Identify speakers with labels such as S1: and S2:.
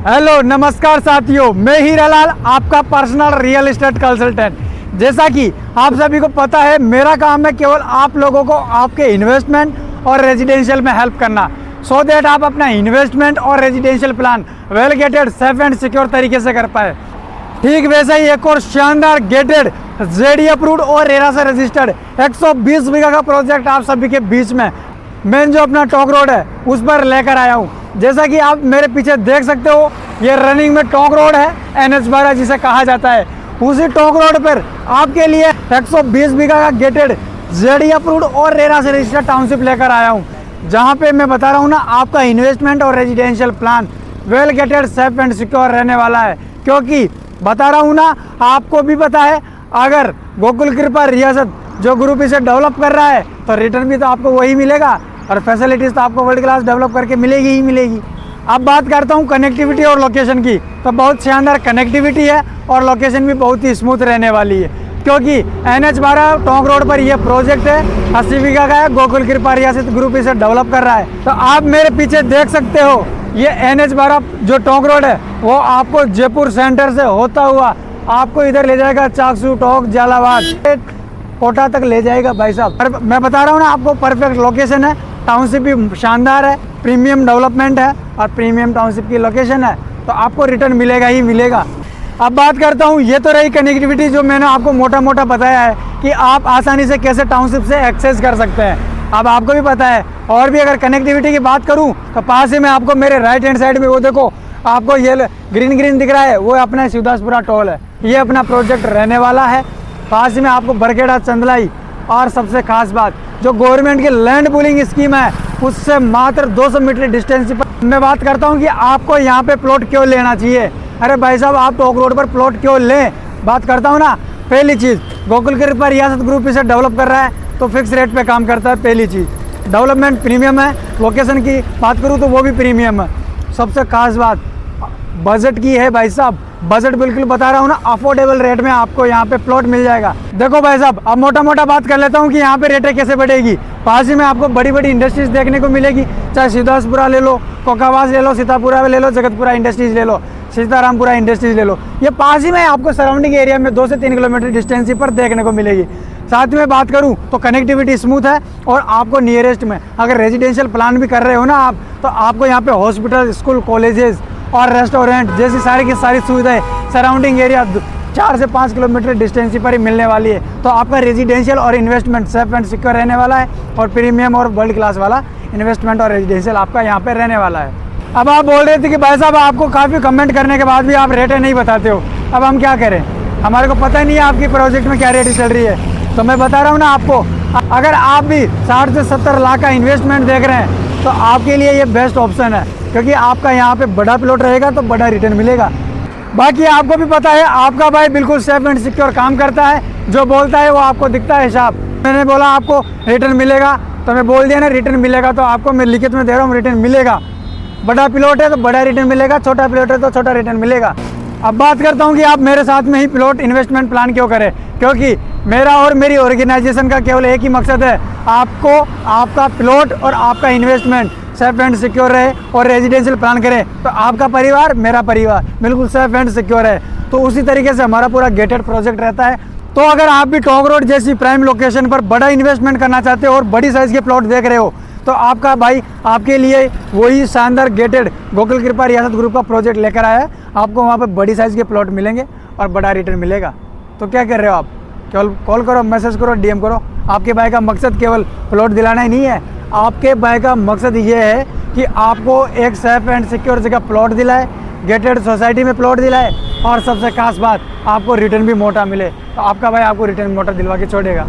S1: Hello नमस्कार साथियों, मैं हीरालाल आपका पर्सनल रियल एस्टेट कंसल्टेंट। जैसा कि आप सभी को पता है, मेरा काम है केवल आप लोगों को आपके इन्वेस्टमेंट और रेजिडेंशियल में हेल्प करना, सो दैट आप अपना इन्वेस्टमेंट और residential plan well gated, safe and secure तरीके से कर पाए। ठीक वैसे ही एक और शानदार गेटेड, जेडी अप्रूव्ड और रेरा से रजिस्टर्ड 120 बीघा का प्रोजेक्ट आप सभी के बीच में मैं जो अपना टॉक रोड है उस पर लेकर आया हूँ। जैसा कि आप मेरे पीछे देख सकते हो, ये रनिंग में टॉक रोड है, NH 12 जिसे कहा जाता है। उसी टॉक रोड पर आपके लिए 120 बीघा का गेटेड, जेडी अप्रूव्ड और रेरा से रजिस्टर्ड टाउनशिप लेकर आया हूँ, जहाँ पे मैं बता रहा हूँ ना, आपका इन्वेस्टमेंट और residential plan well gated, safe and secure रहने वाला है। क्योंकि बता रहा हूँ ना, आपको भी पता है, अगर गोकुल कृपा रियासत जो ग्रुप इसे डेवलप कर रहा है तो रिटर्न भी तो आपको वही मिलेगा और फैसिलिटीज़ तो आपको वर्ल्ड क्लास डेवलप करके मिलेगी ही मिलेगी। अब बात करता हूँ कनेक्टिविटी और लोकेशन की, तो बहुत शानदार कनेक्टिविटी है और लोकेशन भी बहुत ही स्मूथ रहने वाली है। क्योंकि NH 12 टोंक रोड पर यह प्रोजेक्ट है, 80 बीघा का है, गोकुल कृपा रियासत ग्रुप इसे डेवलप कर रहा है। तो आप मेरे पीछे देख सकते हो, ये NH 12 जो टोंक रोड है वो आपको जयपुर सेंटर से होता हुआ आपको इधर ले जाएगा, चाकसू, टोंक, झालावाड़, कोटा तक ले जाएगा भाई साहब। मैं बता रहा हूँ ना, आपको परफेक्ट लोकेशन है, टाउनशिप भी शानदार है, प्रीमियम डेवलपमेंट है और प्रीमियम टाउनशिप की लोकेशन है, तो आपको रिटर्न मिलेगा ही मिलेगा। अब बात करता हूँ, ये तो रही कनेक्टिविटी जो मैंने आपको मोटा मोटा बताया है कि आप आसानी से कैसे टाउनशिप से एक्सेस कर सकते हैं। अब आपको भी पता है, और भी अगर कनेक्टिविटी की बात करूँ तो पास ही में आपको मेरे राइट हैंड साइड में वो देखो, आपको ये ग्रीन ग्रीन दिख रहा है, वो अपना शिवदासपुरा टोल है, ये अपना प्रोजेक्ट रहने वाला है। पास ही में आपको बरखेड़ा, चंदलाई, और सबसे खास बात, जो गवर्नमेंट की लैंड पूलिंग स्कीम है उससे मात्र 200 मीटर डिस्टेंस पर मैं बात करता हूं कि आपको यहां पे प्लॉट क्यों लेना चाहिए। अरे भाई साहब, आप टोक रोड पर प्लॉट क्यों लें, बात करता हूं ना। पहली चीज़, गोकुल कृपा रियासत ग्रुप इसे डेवलप कर रहा है तो फिक्स रेट पे काम करता है। पहली चीज़, डेवलपमेंट प्रीमियम है। लोकेशन की बात करूँ तो वो भी प्रीमियम है। सबसे खास बात बजट की है भाई साहब, बजट बिल्कुल बता रहा हूँ ना, अफोर्डेबल रेट में आपको यहाँ पे प्लॉट मिल जाएगा। देखो भाई साहब, अब मोटा मोटा बात कर लेता हूँ कि यहाँ पे रेटें कैसे बढ़ेगी। पास ही में आपको बड़ी बड़ी इंडस्ट्रीज देखने को मिलेगी, चाहे शिवदासपुरा ले लो, कोकावास ले लो, सीतापुरा ले लो, जगतपुरा इंडस्ट्रीज ले लो, सीतारामपुरा इंडस्ट्रीज ले लो, ये पास ही में आपको सराउंडिंग एरिया में 2 से 3 किलोमीटर डिस्टेंस पर देखने को मिलेगी। साथ में बात करूँ तो कनेक्टिविटी स्मूथ है और आपको नियरेस्ट में अगर रेजिडेंशियल प्लान भी कर रहे हो ना आप, तो आपको यहाँ पे हॉस्पिटल, स्कूल, कॉलेजेस और रेस्टोरेंट जैसी सारी की सारी सुविधाएं सराउंडिंग एरिया 4 से 5 किलोमीटर डिस्टेंस पर ही मिलने वाली है। तो आपका रेजिडेंशियल और इन्वेस्टमेंट सेफ एंड सिक्योर रहने वाला है और प्रीमियम और वर्ल्ड क्लास वाला इन्वेस्टमेंट और रेजिडेंशियल आपका यहाँ पे रहने वाला है। अब आप बोल रहे थे कि भाई साहब, आपको काफ़ी कमेंट करने के बाद भी आप रेटें नहीं बताते हो। अब हम क्या करें, हमारे को पता ही नहीं है आपकी प्रोजेक्ट में क्या रेट चल रही है। तो मैं बता रहा हूँ ना आपको, अगर आप भी 60 से 70 लाख का इन्वेस्टमेंट देख रहे हैं तो आपके लिए ये बेस्ट ऑप्शन है, क्योंकि आपका यहाँ पे बड़ा प्लॉट रहेगा तो बड़ा रिटर्न मिलेगा। बाकी आपको भी पता है, आपका भाई बिल्कुल सेफ एंड सिक्योर काम करता है, जो बोलता है वो आपको दिखता है हिसाब। मैंने बोला आपको रिटर्न मिलेगा तो मैं बोल दिया ना, रिटर्न मिलेगा, तो आपको मैं लिखित में दे रहा हूँ, रिटर्न मिलेगा। बड़ा प्लॉट है तो बड़ा रिटर्न मिलेगा, छोटा प्लॉट है तो छोटा रिटर्न मिलेगा। अब बात करता हूँ कि आप मेरे साथ में ही प्लॉट इन्वेस्टमेंट प्लान क्यों करें, क्योंकि मेरा और मेरी ऑर्गेनाइजेशन का केवल एक ही मकसद है, आपको आपका प्लॉट और आपका इन्वेस्टमेंट सेफ एंड सिक्योर रहे और रेजिडेंशियल प्लान करें तो आपका परिवार, मेरा परिवार बिल्कुल सेफ एंड सिक्योर है। तो उसी तरीके से हमारा पूरा गेटेड प्रोजेक्ट रहता है। तो अगर आप भी टोंक रोड जैसी प्राइम लोकेशन पर बड़ा इन्वेस्टमेंट करना चाहते हो और बड़ी साइज़ के प्लॉट देख रहे हो, तो आपका भाई आपके लिए वही शानदार गेटेड गोकुल कृपा रियासत ग्रुप का प्रोजेक्ट लेकर आया है। आपको वहाँ पर बड़ी साइज़ के प्लॉट मिलेंगे और बड़ा रिटर्न मिलेगा। तो क्या कर रहे हो आप, केवल कॉल करो, मैसेज करो, DM करो। आपके भाई का मकसद केवल प्लॉट दिलाना ही नहीं है, आपके भाई का मकसद ये है कि आपको एक सेफ एंड सिक्योर जगह प्लॉट दिलाए, गेटेड सोसाइटी में प्लॉट दिलाए और सबसे खास बात, आपको रिटर्न भी मोटा मिले। तो आपका भाई आपको रिटर्न मोटा दिलवा के छोड़ेगा।